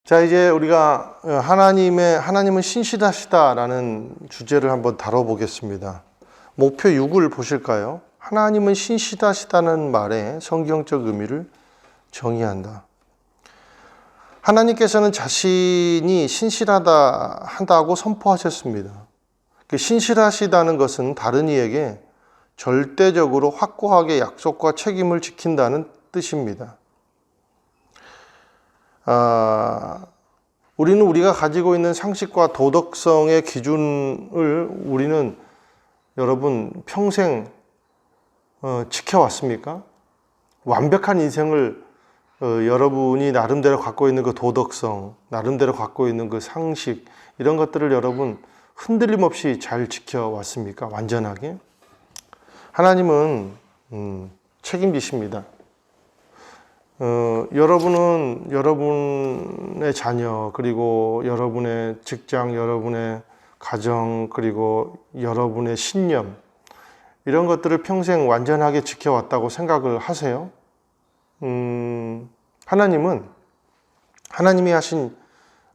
자, 이제 우리가 하나님은 신실하시다라는 주제를 한번 다뤄보겠습니다. 목표 6을 보실까요? 하나님은 신실하시다는 말의 성경적 의미를 정의한다. 하나님께서는 자신이 신실하다고 선포하셨습니다. 그 신실하시다는 것은 다른 이에게 절대적으로 확고하게 약속과 책임을 지킨다는 뜻입니다. 우리는 우리가 가지고 있는 상식과 도덕성의 기준을 우리는 여러분 평생 지켜왔습니까? 완벽한 인생을 여러분이 나름대로 갖고 있는 그 도덕성, 나름대로 갖고 있는 그 상식, 이런 것들을 여러분 흔들림 없이 잘 지켜왔습니까? 완전하게? 하나님은 책임지십니다. 여러분은 여러분의 자녀, 그리고 여러분의 직장, 여러분의 가정, 그리고 여러분의 신념, 이런 것들을 평생 완전하게 지켜왔다고 생각을 하세요? 하나님이 하신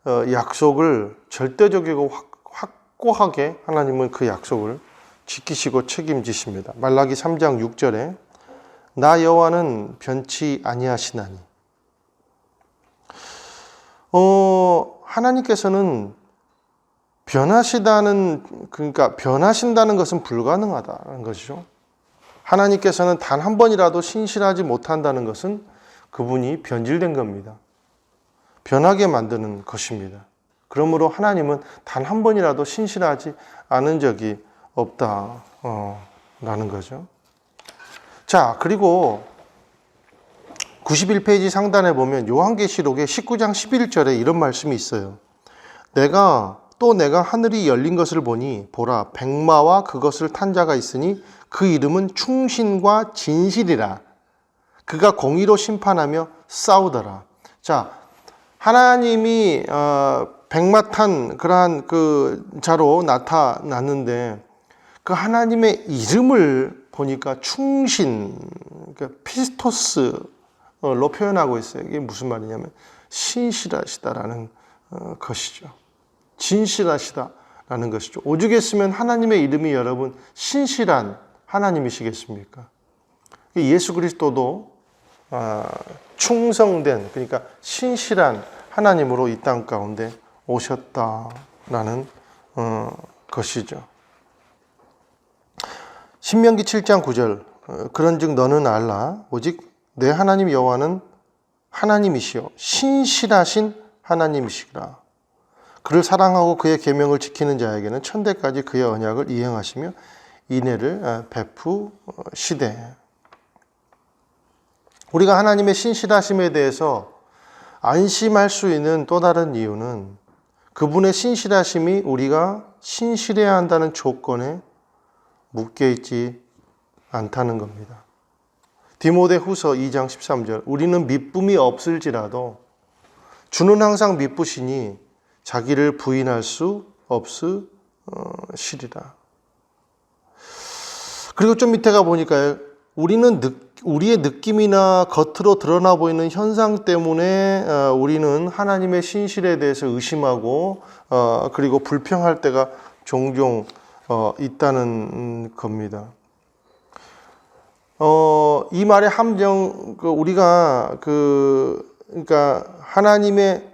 약속을 절대적이고 확고하게 하나님은 그 약속을 지키시고 책임지십니다. 말라기 3장 6절에 나 여호와는 변치 아니하시나니. 하나님께서는 변하신다는 것은 불가능하다는 것이죠. 하나님께서는 단 한 번이라도 신실하지 못한다는 것은 그분이 변질된 겁니다. 변하게 만드는 것입니다. 그러므로 하나님은 단 한 번이라도 신실하지 않은 적이 없다라는 거죠. 자, 그리고 91페이지 상단에 보면 요한계시록의 19장 11절에 이런 말씀이 있어요. 내가 하늘이 열린 것을 보니 보라 백마와 그것을 탄 자가 있으니 그 이름은 충신과 진실이라. 그가 공의로 심판하며 싸우더라. 자, 하나님이 백마 탄 그러한 그 자로 나타났는데 그 하나님의 이름을 보니까 충신, 그러니까 피스토스로 표현하고 있어요. 이게 무슨 말이냐면 신실하시다라는 것이죠. 진실하시다라는 것이죠. 오죽했으면 하나님의 이름이 여러분 신실한 하나님이시겠습니까? 예수 그리스도도 충성된, 그러니까 신실한 하나님으로 이 땅 가운데 오셨다라는 것이죠. 신명기 7장 9절 그런즉 너는 알라 오직 내 하나님 여호와는 하나님이시요 신실하신 하나님이시라. 그를 사랑하고 그의 계명을 지키는 자에게는 천대까지 그의 언약을 이행하시며 인애를 베푸시되. 우리가 하나님의 신실하심에 대해서 안심할 수 있는 또 다른 이유는 그분의 신실하심이 우리가 신실해야 한다는 조건에 묶여있지 않다는 겁니다. 디모데후서 2장 13절 우리는 미쁨이 없을지라도 주는 항상 미쁘시니 자기를 부인할 수 없으시리라. 그리고 좀 밑에 가 보니까요, 우리의 느낌이나 겉으로 드러나 보이는 현상 때문에 우리는 하나님의 신실에 대해서 의심하고 그리고 불평할 때가 종종 있다는 겁니다. 이 말의 함정, 그러니까 하나님의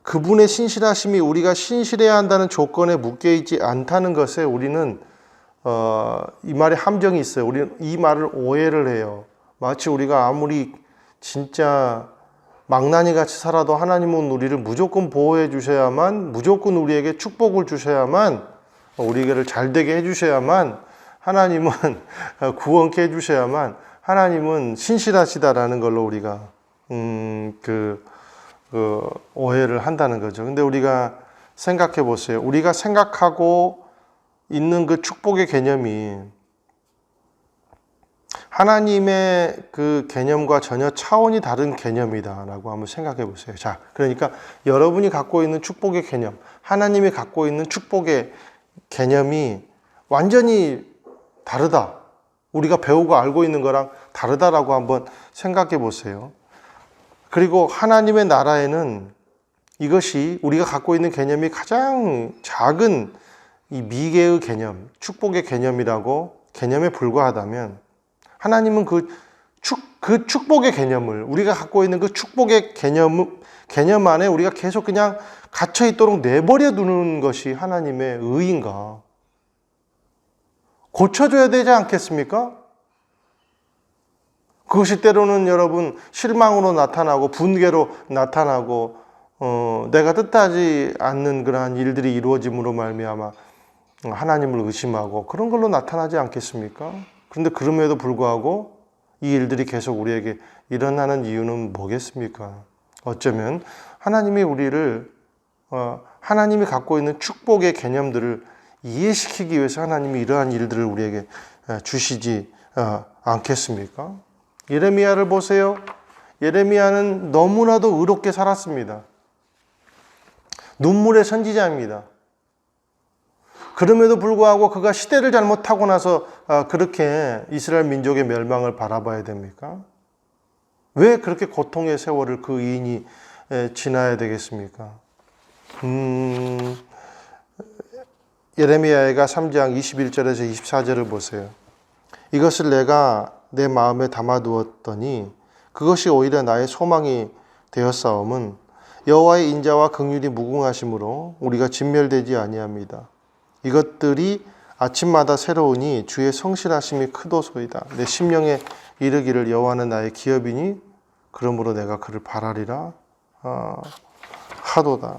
그분의 신실하심이 우리가 신실해야 한다는 조건에 묶여 있지 않다는 것에 우리는 이 말에 함정이 있어요. 우리는 이 말을 오해를 해요. 마치 우리가 아무리 진짜 망나니 같이 살아도 하나님은 우리를 무조건 보호해 주셔야만, 무조건 우리에게 축복을 주셔야만, 우리를 잘 되게 해주셔야만, 하나님은 구원케 해주셔야만 하나님은 신실하시다라는 걸로 우리가 오해를 한다는 거죠. 근데 우리가 생각해 보세요. 우리가 생각하고 있는 그 축복의 개념이 하나님의 그 개념과 전혀 차원이 다른 개념이다라고 한번 생각해 보세요. 자, 그러니까 여러분이 갖고 있는 축복의 개념, 하나님이 갖고 있는 축복의 개념이 완전히 다르다. 우리가 배우고 알고 있는 거랑 다르다라고 한번 생각해 보세요. 그리고 하나님의 나라에는 이것이 우리가 갖고 있는 개념이 가장 작은 이 미개의 개념, 축복의 개념에 불과하다면 하나님은 그 축복의 개념을 우리가 갖고 있는 그 축복의 개념 안에 우리가 계속 그냥 갇혀 있도록 내버려 두는 것이 하나님의 의인가? 고쳐줘야 되지 않겠습니까? 그것이 때로는 여러분 실망으로 나타나고 분개로 나타나고 내가 뜻하지 않는 그러한 일들이 이루어짐으로 말미암아 하나님을 의심하고 그런 걸로 나타나지 않겠습니까? 그런데 그럼에도 불구하고 이 일들이 계속 우리에게 일어나는 이유는 뭐겠습니까? 어쩌면 하나님이 우리를 하나님이 갖고 있는 축복의 개념들을 이해시키기 위해서 하나님이 이러한 일들을 우리에게 주시지 않겠습니까? 예레미야를 보세요. 예레미야는 너무나도 의롭게 살았습니다. 눈물의 선지자입니다. 그럼에도 불구하고 그가 시대를 잘못하고 나서 그렇게 이스라엘 민족의 멸망을 바라봐야 됩니까? 왜 그렇게 고통의 세월을 그 의인이 지나야 되겠습니까? 예레미야가 3장 21절에서 24절을 보세요. 이것을 내가 내 마음에 담아두었더니 그것이 오히려 나의 소망이 되었사옴은 여호와의 인자와 긍휼이 무궁하심으로 우리가 진멸되지 아니합니다. 이것들이 아침마다 새로우니 주의 성실하심이 크도소이다. 내 심령에 이르기를 여호와는 나의 기업이니 그러므로 내가 그를 바라리라 하도다.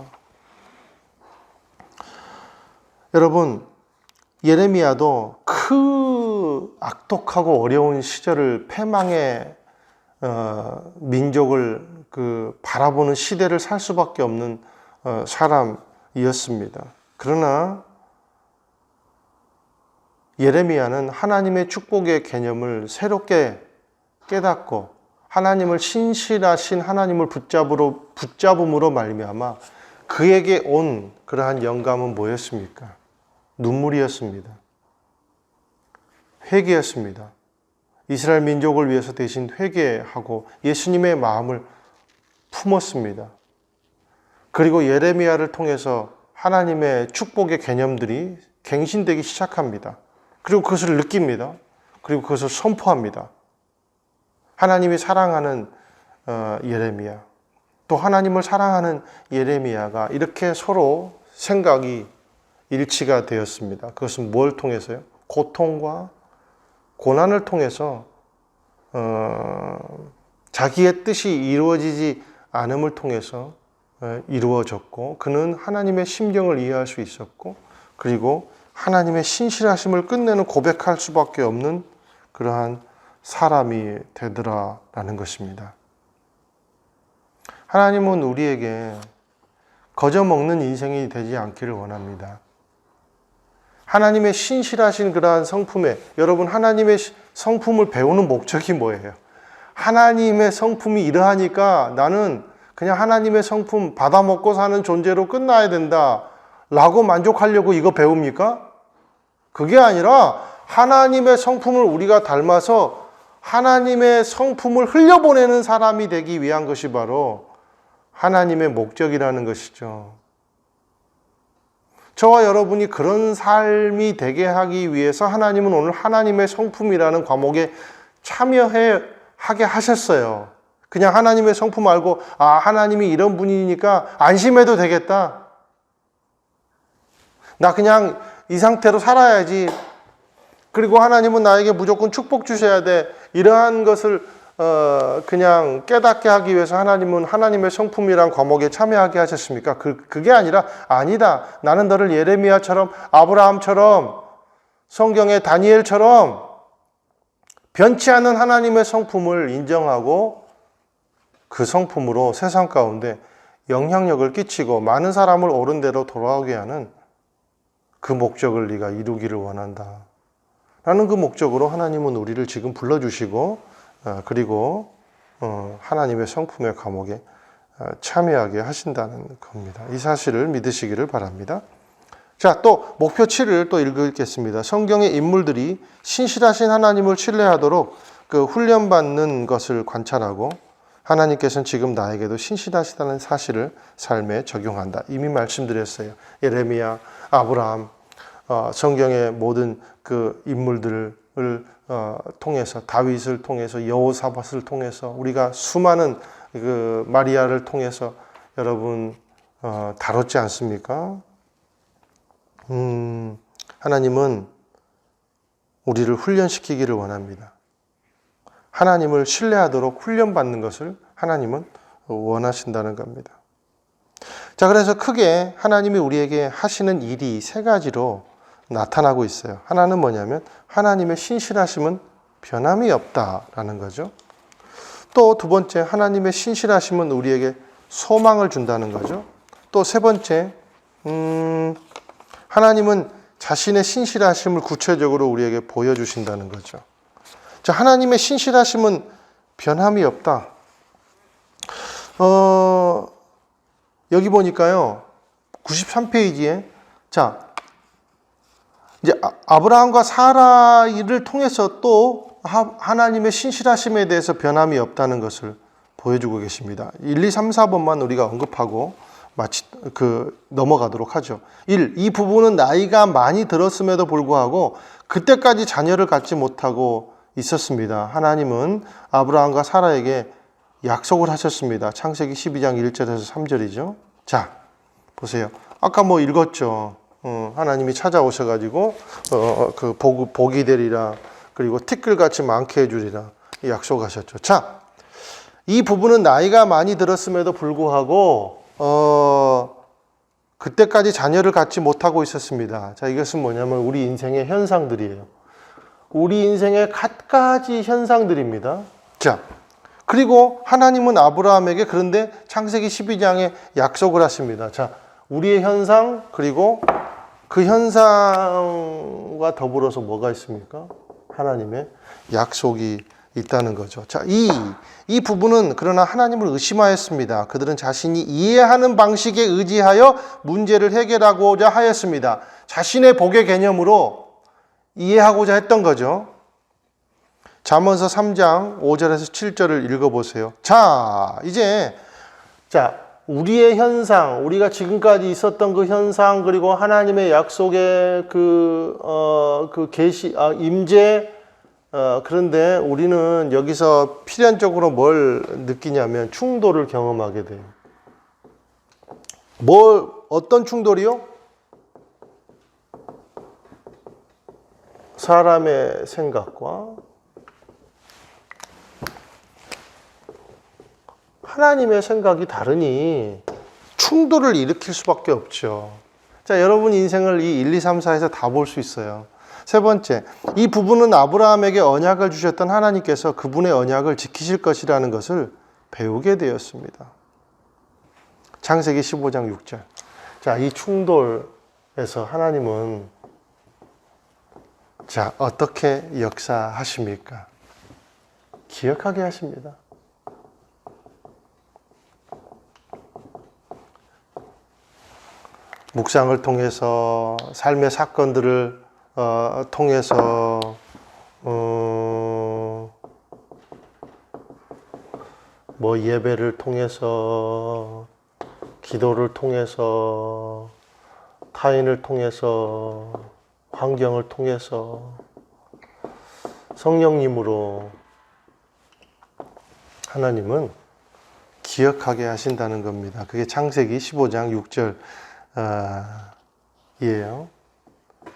여러분, 예레미야도 그 악독하고 어려운 시절을 패망의 민족을 바라보는 시대를 살 수밖에 없는 사람이었습니다. 그러나 예레미야는 하나님의 축복의 개념을 새롭게 깨닫고 하나님을 신실하신 하나님을 붙잡음으로 말미암아 그에게 온 그러한 영감은 뭐였습니까? 눈물이었습니다. 회개였습니다. 이스라엘 민족을 위해서 대신 회개하고 예수님의 마음을 품었습니다. 그리고 예레미야를 통해서 하나님의 축복의 개념들이 갱신되기 시작합니다. 그리고 그것을 느낍니다. 그리고 그것을 선포합니다. 하나님이 사랑하는 예레미야, 또 하나님을 사랑하는 예레미야가 이렇게 서로 생각이 일치가 되었습니다. 그것은 뭘 통해서요? 고통과 고난을 통해서 자기의 뜻이 이루어지지 않음을 통해서 이루어졌고, 그는 하나님의 심경을 이해할 수 있었고, 그리고 하나님의 신실하심을 끝내는 고백할 수밖에 없는 그러한 사람이 되더라라는 것입니다. 하나님은 우리에게 거저먹는 인생이 되지 않기를 원합니다. 하나님의 신실하신 그러한 성품에, 여러분 하나님의 성품을 배우는 목적이 뭐예요? 하나님의 성품이 이러하니까 나는 그냥 하나님의 성품 받아먹고 사는 존재로 끝나야 된다 라고 만족하려고 이거 배웁니까? 그게 아니라 하나님의 성품을 우리가 닮아서 하나님의 성품을 흘려보내는 사람이 되기 위한 것이 바로 하나님의 목적이라는 것이죠. 저와 여러분이 그런 삶이 되게 하기 위해서 하나님은 오늘 하나님의 성품이라는 과목에 참여하게 하셨어요. 그냥 하나님의 성품 알고 하나님이 이런 분이니까 안심해도 되겠다. 나 그냥 이 상태로 살아야지. 그리고 하나님은 나에게 무조건 축복 주셔야 돼. 이러한 것을 그냥 깨닫게 하기 위해서 하나님은 하나님의 성품이란 과목에 참여하게 하셨습니까? 그게 아니라 아니다. 나는 너를 예레미야처럼 아브라함처럼 성경의 다니엘처럼 변치 않은 하나님의 성품을 인정하고 그 성품으로 세상 가운데 영향력을 끼치고 많은 사람을 옳은 대로 돌아오게 하는 그 목적을 네가 이루기를 원한다 라는 그 목적으로 하나님은 우리를 지금 불러주시고 그리고 하나님의 성품의 과목에 참여하게 하신다는 겁니다. 이 사실을 믿으시기를 바랍니다. 자, 또 목표 7을 또 읽겠습니다. 성경의 인물들이 신실하신 하나님을 신뢰하도록 그 훈련받는 것을 관찰하고 하나님께서는 지금 나에게도 신실하시다는 사실을 삶에 적용한다. 이미 말씀드렸어요. 예레미야, 아브라함, 성경의 모든 그 인물들을 통해서, 다윗을 통해서, 여호사밧을 통해서, 우리가 수많은 그 마리아를 통해서 여러분 다뤘지 않습니까? 하나님은 우리를 훈련시키기를 원합니다. 하나님을 신뢰하도록 훈련받는 것을 하나님은 원하신다는 겁니다. 자, 그래서 크게 하나님이 우리에게 하시는 일이 세 가지로 나타나고 있어요. 하나는 뭐냐면 하나님의 신실하심은 변함이 없다라는 거죠. 또 두 번째, 하나님의 신실하심은 우리에게 소망을 준다는 거죠. 또 세 번째, 하나님은 자신의 신실하심을 구체적으로 우리에게 보여주신다는 거죠. 자, 하나님의 신실하심은 변함이 없다. 여기 보니까요, 93페이지에, 자, 이제 아브라함과 사라를 통해서 또 하나님의 신실하심에 대해서 변함이 없다는 것을 보여주고 계십니다. 1, 2, 3, 4번만 우리가 언급하고 넘어가도록 하죠. 1. 이 부부는 나이가 많이 들었음에도 불구하고 그때까지 자녀를 갖지 못하고 있었습니다. 하나님은 아브라함과 사라에게 약속을 하셨습니다. 창세기 12장 1절에서 3절이죠. 자, 보세요. 아까 읽었죠. 하나님이 찾아오셔가지고 복이 되리라, 그리고 티끌같이 많게 해주리라 약속하셨죠. 자, 이 부부는 나이가 많이 들었음에도 불구하고 그때까지 자녀를 갖지 못하고 있었습니다. 자, 이것은 뭐냐면 우리 인생의 현상들이에요. 우리 인생의 갖가지 현상들입니다. 자, 그리고 하나님은 아브라함에게 그런데 창세기 12장에 약속을 하십니다. 자, 우리의 현상, 그리고 그 현상과 더불어서 뭐가 있습니까? 하나님의 약속이 있다는 거죠. 자, 이 부분은 그러나 하나님을 의심하였습니다. 그들은 자신이 이해하는 방식에 의지하여 문제를 해결하고자 하였습니다. 자신의 복의 개념으로 이해하고자 했던 거죠. 잠언서 3장 5절에서 7절을 읽어보세요. 자, 이제 우리의 현상, 우리가 지금까지 있었던 그 현상, 그리고 하나님의 약속의 임재, 그런데 우리는 여기서 필연적으로 뭘 느끼냐면 충돌을 경험하게 돼요. 어떤 충돌이요? 사람의 생각과 하나님의 생각이 다르니 충돌을 일으킬 수밖에 없죠. 자, 여러분 인생을 이 1, 2, 3, 4에서 다 볼 수 있어요. 세 번째, 이 부부는 아브라함에게 언약을 주셨던 하나님께서 그분의 언약을 지키실 것이라는 것을 배우게 되었습니다. 창세기 15장 6절. 자, 이 충돌에서 하나님은 어떻게 역사하십니까? 기억하게 하십니다. 묵상을 통해서, 삶의 사건들을 통해서, 예배를 통해서, 기도를 통해서, 타인을 통해서, 환경을 통해서, 성령님으로 하나님은 기억하게 하신다는 겁니다. 그게 창세기 15장 6절 이에요.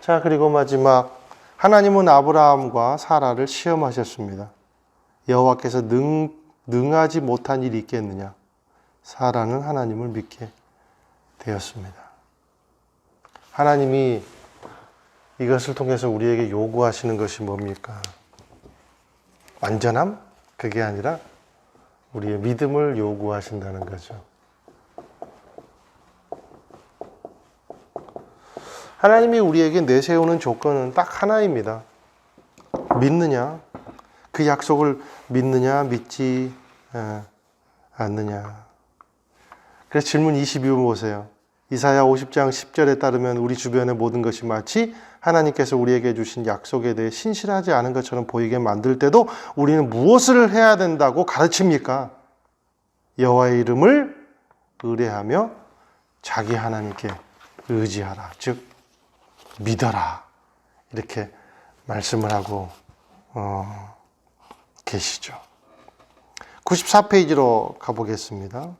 자, 그리고 마지막, 하나님은 아브라함과 사라를 시험하셨습니다. 여호와께서 능하지 못한 일이 있겠느냐? 사라는 하나님을 믿게 되었습니다. 하나님이 이것을 통해서 우리에게 요구하시는 것이 뭡니까? 완전함? 그게 아니라 우리의 믿음을 요구하신다는 거죠. 하나님이 우리에게 내세우는 조건은 딱 하나입니다. 믿느냐? 그 약속을 믿느냐? 믿지 않느냐? 그래서 질문 22번 보세요. 이사야 50장 10절에 따르면 우리 주변의 모든 것이 마치 하나님께서 우리에게 주신 약속에 대해 신실하지 않은 것처럼 보이게 만들 때도 우리는 무엇을 해야 된다고 가르칩니까? 여호와의 이름을 의뢰하며 자기 하나님께 의지하라. 즉 믿어라. 이렇게 말씀을 하고 계시죠. 94페이지로 가보겠습니다.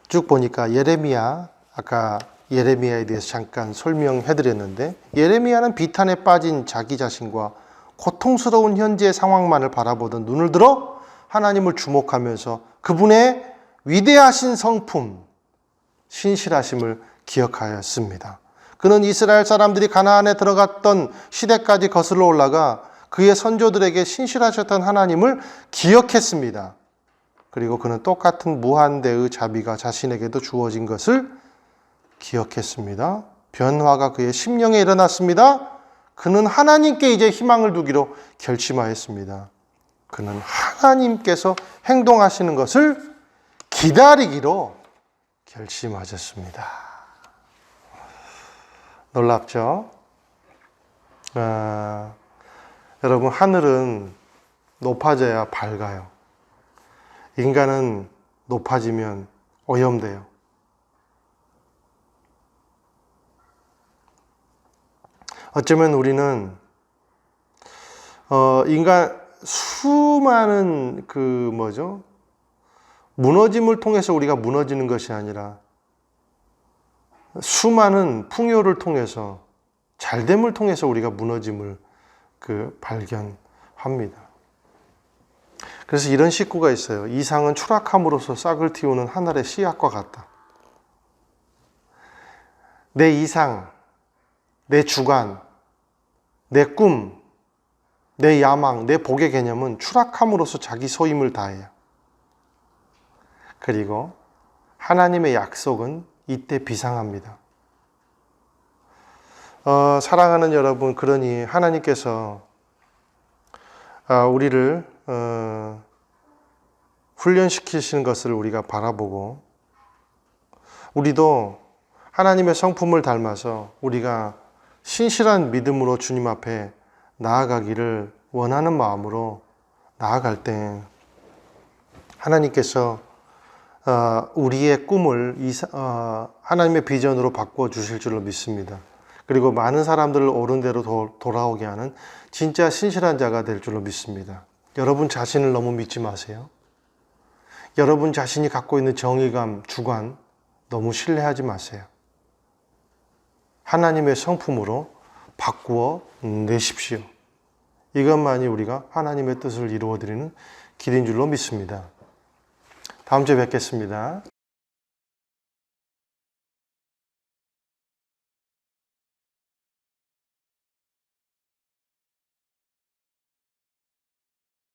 쭉 보니까 예레미야, 아까 예레미야에 대해서 잠깐 설명해 드렸는데, 예레미야는 비탄에 빠진 자기 자신과 고통스러운 현재의 상황만을 바라보던 눈을 들어 하나님을 주목하면서 그분의 위대하신 성품, 신실하심을 기억하였습니다. 그는 이스라엘 사람들이 가나안에 들어갔던 시대까지 거슬러 올라가 그의 선조들에게 신실하셨던 하나님을 기억했습니다. 그리고 그는 똑같은 무한대의 자비가 자신에게도 주어진 것을 기억했습니다. 변화가 그의 심령에 일어났습니다. 그는 하나님께 이제 희망을 두기로 결심하였습니다. 그는 하나님께서 행동하시는 것을 기다리기로 결심하셨습니다. 놀랍죠? 여러분, 하늘은 높아져야 밝아요. 인간은 높아지면 오염돼요. 어쩌면 우리는 인간 수많은 무너짐을 통해서 우리가 무너지는 것이 아니라 수많은 풍요를 통해서, 잘됨을 통해서 우리가 무너짐을 발견합니다. 그래서 이런 식구가 있어요. 이상은 추락함으로써 싹을 틔우는 하늘의 씨앗과 같다. 내 이상, 내 주관, 내 꿈, 내 야망, 내 복의 개념은 추락함으로써 자기 소임을 다해요. 그리고 하나님의 약속은 이때 비상합니다. 사랑하는 여러분, 그러니 하나님께서 우리를 훈련시키시는 것을 우리가 바라보고, 우리도 하나님의 성품을 닮아서 우리가 신실한 믿음으로 주님 앞에 나아가기를 원하는 마음으로 나아갈 때 하나님께서 우리의 꿈을 하나님의 비전으로 바꿔 주실 줄로 믿습니다. 그리고 많은 사람들을 옳은 대로 돌아오게 하는 진짜 신실한 자가 될 줄로 믿습니다. 여러분 자신을 너무 믿지 마세요. 여러분 자신이 갖고 있는 정의감, 주관 너무 신뢰하지 마세요. 하나님의 성품으로 바꾸어 내십시오. 이것만이 우리가 하나님의 뜻을 이루어드리는 길인 줄로 믿습니다. 다음 주에 뵙겠습니다.